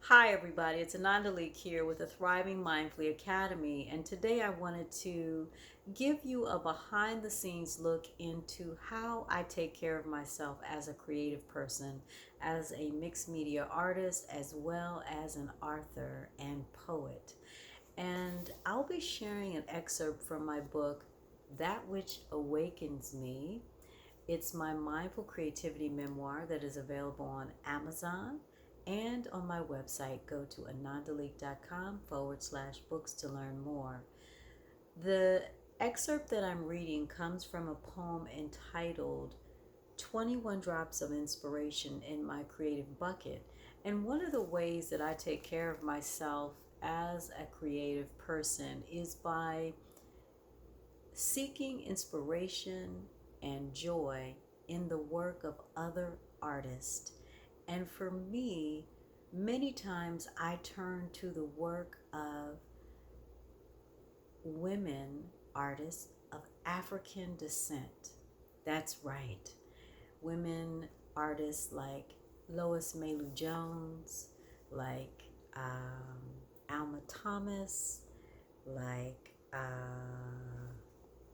Hi, everybody. It's Ananda Leek here with the Thriving Mindfully Academy, and today I wanted to give you a behind the scenes look into how I take care of myself as a creative person, as a mixed media artist, as well as an author and poet. And I'll be sharing an excerpt from my book, That Which Awakens Me. It's my mindful creativity memoir that is available on Amazon and on my website. Go to anandaleek.com/books to learn more. The excerpt that I'm reading comes from a poem entitled 21 Drops of Inspiration in My Creative Bucket. And one of the ways that I take care of myself as a creative person is by seeking inspiration and joy in the work of other artists. And for me, many times I turn to the work of women artists of African descent. That's right. Women artists like Lois Mailou Jones, like Alma Thomas, like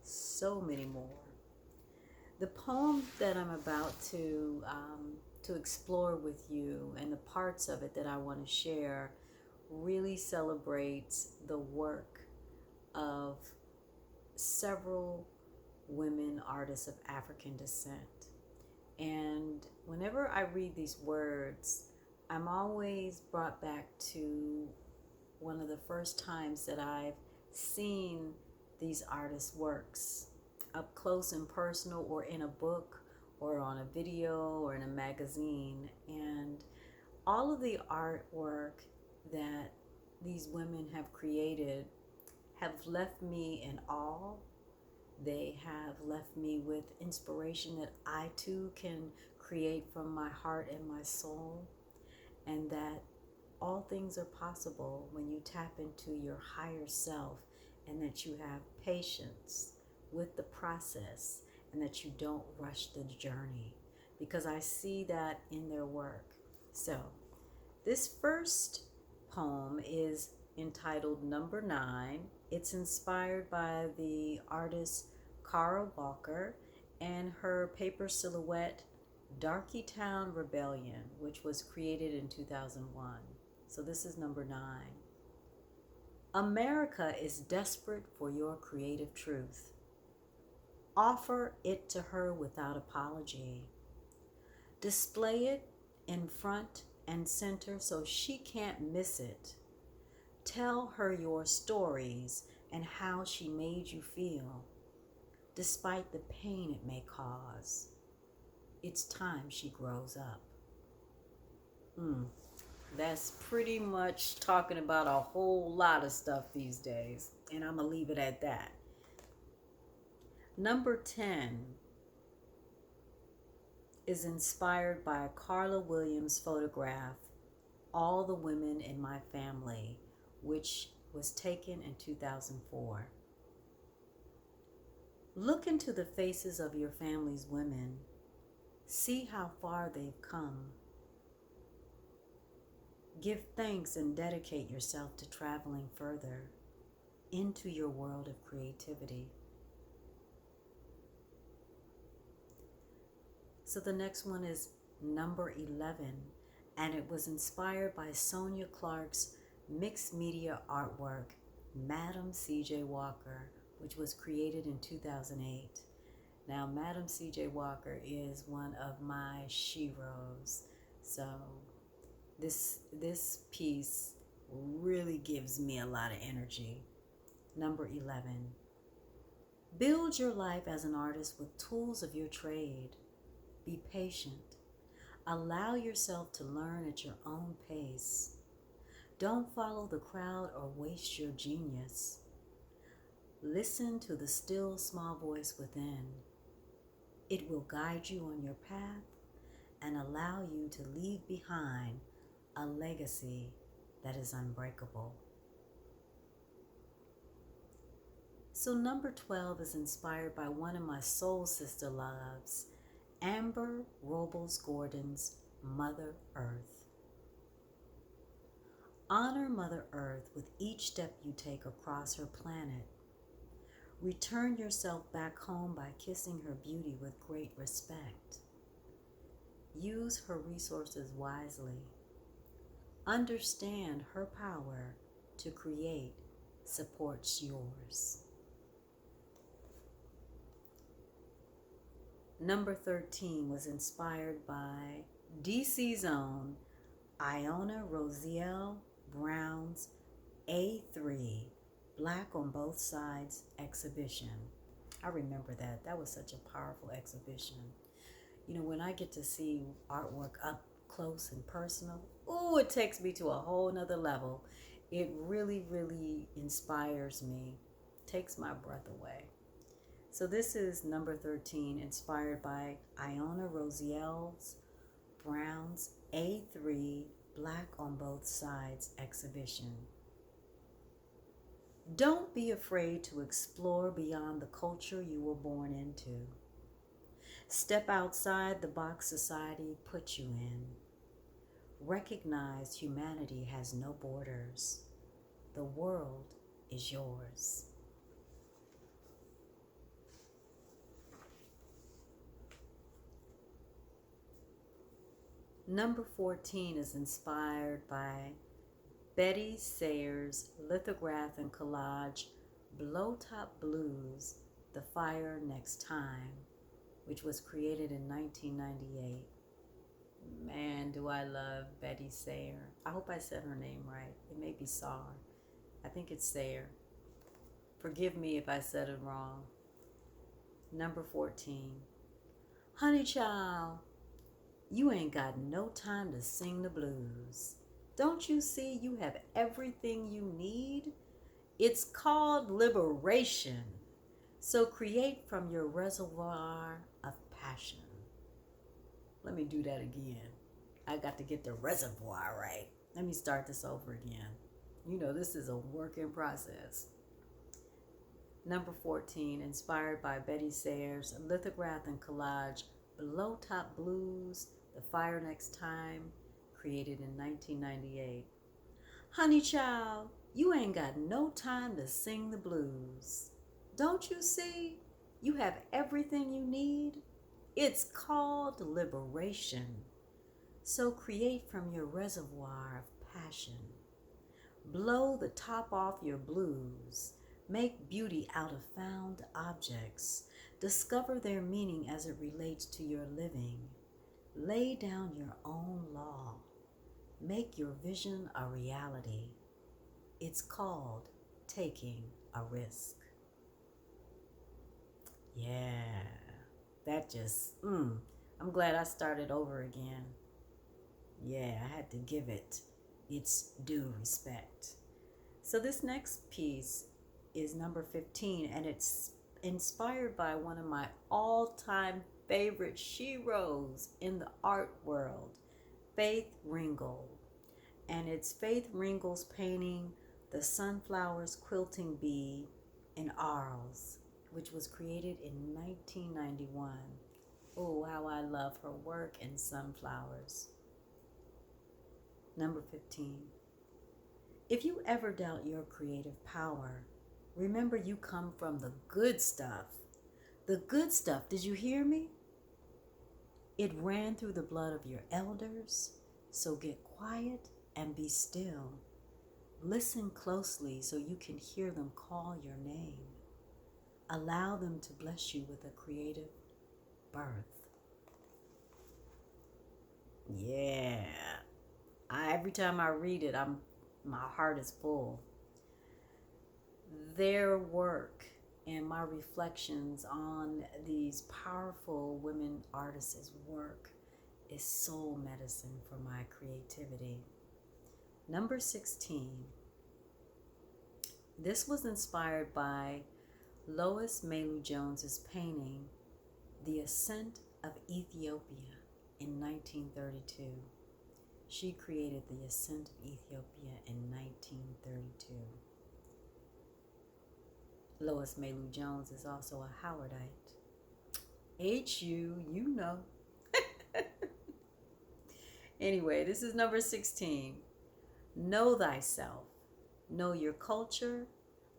so many more. The poem that I'm about to explore with you and the parts of it that I want to share really celebrates the work of several women artists of African descent. And whenever I read these words, I'm always brought back to one of the first times that I've seen these artists' works up close and personal, or in a book, or on a video, or in a magazine. And all of the artwork that these women have created have left me in awe. They have left me with inspiration that I too can create from my heart and my soul, and that all things are possible when you tap into your higher self, and that you have patience with the process, and that you don't rush the journey, because I see that in their work. So this first poem is entitled Number 9. It's inspired by the artist Carla Walker and her paper silhouette Darky Town Rebellion, which was created in 2001. So this is number 9. America is desperate for your creative truth. Offer it to her without apology. Display it in front and center so she can't miss it. Tell her your stories and how she made you feel, despite the pain it may cause. It's time she grows up. That's pretty much talking about a whole lot of stuff these days, and I'm going to leave it at that. Number 10 is inspired by a Carla Williams photograph, All the Women in My Family, which was taken in 2004. Look into the faces of your family's women. See how far they've come. Give thanks and dedicate yourself to traveling further into your world of creativity. So the next one is number 11, and it was inspired by Sonia Clark's mixed media artwork, Madam C.J. Walker, which was created in 2008. Now, Madam C.J. Walker is one of my sheroes, so this piece really gives me a lot of energy. Number 11. Build your life as an artist with tools of your trade. Be patient. Allow yourself to learn at your own pace. Don't follow the crowd or waste your genius. Listen to the still small voice within. It will guide you on your path and allow you to leave behind a legacy that is unbreakable. So number 12 is inspired by one of my soul sister loves, Amber Robles Gordon's Mother Earth. Honor Mother Earth with each step you take across her planet. Return yourself back home by kissing her beauty with great respect. Use her resources wisely. Understand her power to create supports yours. Number 13 was inspired by DC's own Iona Rosielle Brown's A3 Black on Both Sides exhibition. I remember that. That was such a powerful exhibition. You know, when I get to see artwork up close and personal, ooh, it takes me to a whole nother level. It really, really inspires me, takes my breath away. So this is number 13, inspired by Iona Rosielle Brown's A3 Black on Both Sides exhibition. Don't be afraid to explore beyond the culture you were born into. Step outside the box society put you in. Recognize humanity has no borders. The world is yours. Number 14 is inspired by Betty Sayers' lithograph and collage Blowtop Blues, The Fire Next Time, which was created in 1998. Man, do I love Betty Sayer. I hope I said her name right. It may be Saar. I think it's Sayer. Forgive me if I said it wrong. Number 14. Honey child, you ain't got no time to sing the blues. Don't you see you have everything you need? It's called liberation. So create from your reservoir of passion. Let me do that again. I got to get the reservoir right. Let me start this over again. You know, this is a work in process. Number 14, inspired by Betty Sayers' lithograph and collage Blowtop Blues, The Fire Next Time, created in 1998. Honey child, you ain't got no time to sing the blues. Don't you see? You have everything you need. It's called liberation. So create from your reservoir of passion. Blow the top off your blues. Make beauty out of found objects. Discover their meaning as it relates to your living. Lay down your own law. Make your vision a reality. It's called taking a risk. Yeah, that just, I'm glad I started over again. Yeah, I had to give it its due respect. So this next piece is number 15, and it's inspired by one of my all-time favorite sheroes in the art world, Faith Ringgold. And it's Faith Ringgold's painting, The Sunflower's Quilting Bee in Arles, which was created in 1991. Oh, how I love her work in sunflowers. Number 15. If you ever doubt your creative power, remember you come from the good stuff. The good stuff, did you hear me? It ran through the blood of your elders, so get quiet and be still. Listen closely so you can hear them call your name. Allow them to bless you with a creative birth. Yeah. Every time I read it, my heart is full. Their work and my reflections on these powerful women artists' work is soul medicine for my creativity. Number 16. This was inspired by Lois Mailou Jones's painting, The Ascent of Ethiopia, in 1932. She created The Ascent of Ethiopia in 1932. Lois Mailou Jones is also a Howardite. H-U, you know. Anyway, this is number 16. Know thyself. Know your culture.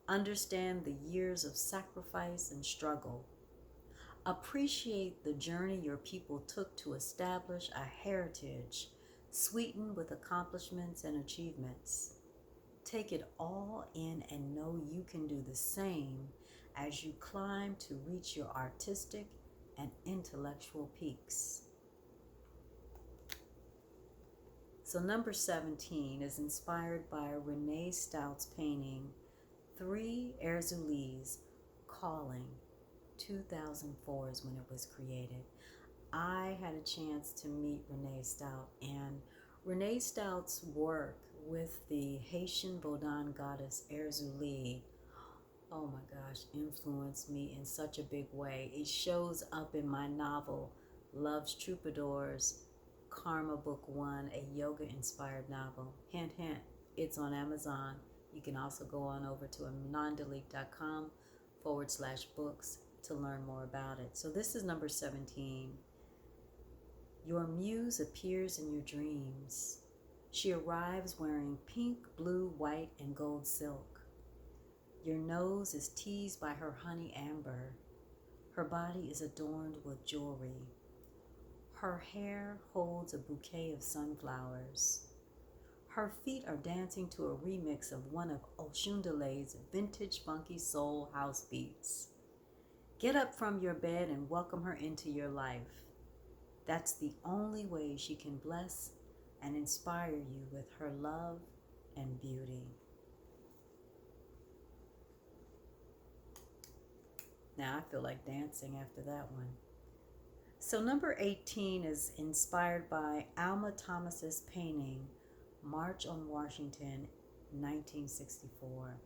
Understand the years of sacrifice and struggle. Appreciate the journey your people took to establish a heritage sweetened with accomplishments and achievements. Take it all in and know you can do the same as you climb to reach your artistic and intellectual peaks. So, number 17 is inspired by Renee Stout's painting, Three Erzulis Calling. 2004 is when it was created. I had a chance to meet Renee Stout, and Renee Stout's work with the Haitian Vodun goddess Erzuli, oh my gosh, influenced me in such a big way. It shows up in my novel, Love's Troubadours, Karma Book 1, a yoga-inspired novel. Hint, hint, it's on Amazon. You can also go on over to anondelete.com/books to learn more about it. So this is number 17. Your muse appears in your dreams. She arrives wearing pink, blue, white, and gold silk. Your nose is teased by her honey amber. Her body is adorned with jewelry. Her hair holds a bouquet of sunflowers. Her feet are dancing to a remix of one of Oshundale's vintage funky soul house beats. Get up from your bed and welcome her into your life. That's the only way she can bless and inspire you with her love and beauty. Now I feel like dancing after that one. So number 18 is inspired by Alma Thomas's painting, March on Washington, 1964.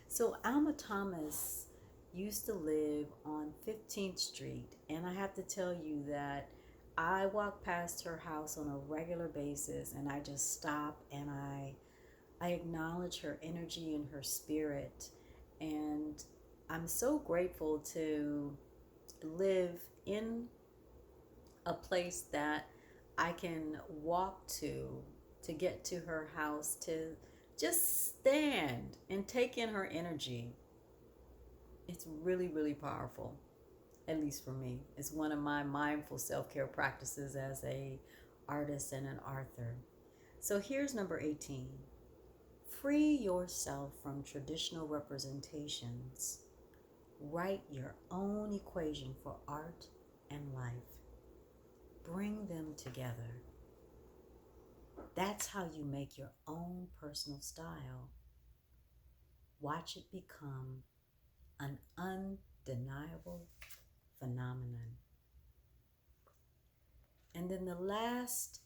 So Alma Thomas used to live on 15th Street, and I have to tell you that I walk past her house on a regular basis, and I just stop and I acknowledge her energy and her spirit. And I'm so grateful to live in a place that I can walk to get to her house, to just stand and take in her energy. It's really, really powerful, at least for me. It's one of my mindful self-care practices as a artist and an author. So here's number 18. Free yourself from traditional representations. Write your own equation for art and life. Bring them together. That's how you make your own personal style. Watch it become an undeniable phenomenon. And then the last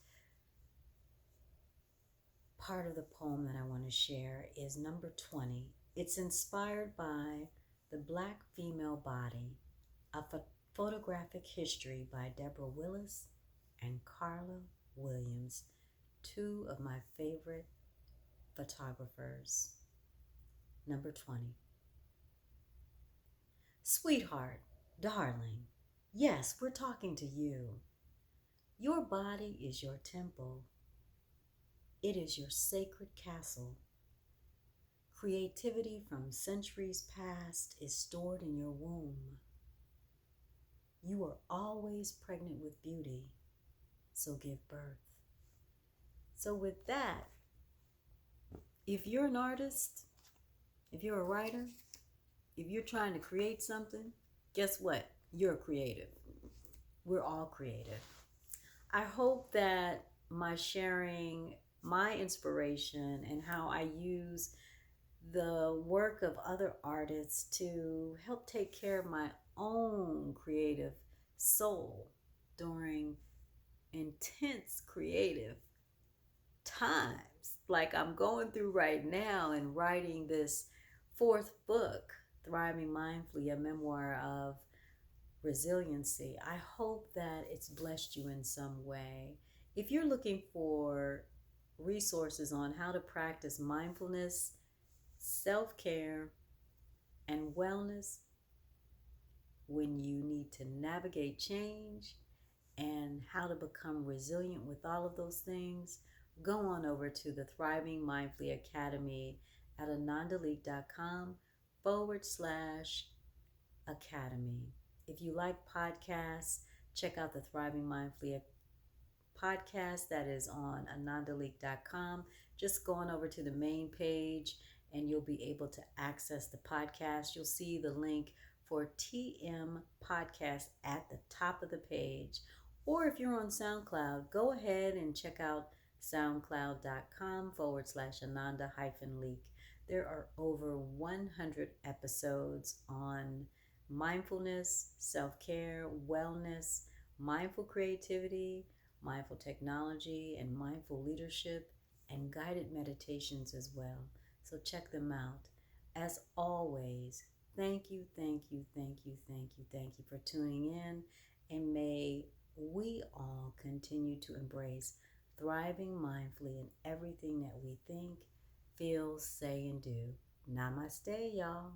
part of the poem that I want to share is number 20. It's inspired by The Black Female Body, a photographic history by Debra Willis and Carla Williams, two of my favorite photographers. Number 20. Sweetheart, darling, yes, we're talking to you. Your body is your temple. It is your sacred castle. Creativity from centuries past is stored in your womb. You are always pregnant with beauty, so give birth. So with that, if you're an artist, if you're a writer, if you're trying to create something, guess what? You're creative. We're all creative. I hope that my sharing my inspiration and how I use the work of other artists to help take care of my own creative soul during intense creative times like I'm going through right now and writing this fourth book, Thriving Mindfully, a memoir of resiliency. I hope that it's blessed you in some way. If you're looking for resources on how to practice mindfulness, self-care, and wellness when you need to navigate change and how to become resilient with all of those things, go on over to the Thriving Mindfully Academy at anandaleak.com/academy. If you like podcasts, check out the Thriving Mindfully podcast that is on anandaleak.com. Just go on over to the main page and you'll be able to access the podcast. You'll see the link for TM Podcast at the top of the page. Or if you're on SoundCloud, go ahead and check out soundcloud.com/Ananda-Leak. There are over 100 episodes on mindfulness, self-care, wellness, mindful creativity, mindful technology, and mindful leadership, and guided meditations as well. So check them out. As always, thank you, thank you, thank you, thank you, thank you for tuning in, and may we all continue to embrace thriving mindfully in everything that we think, feel, say, and do. Namaste, y'all.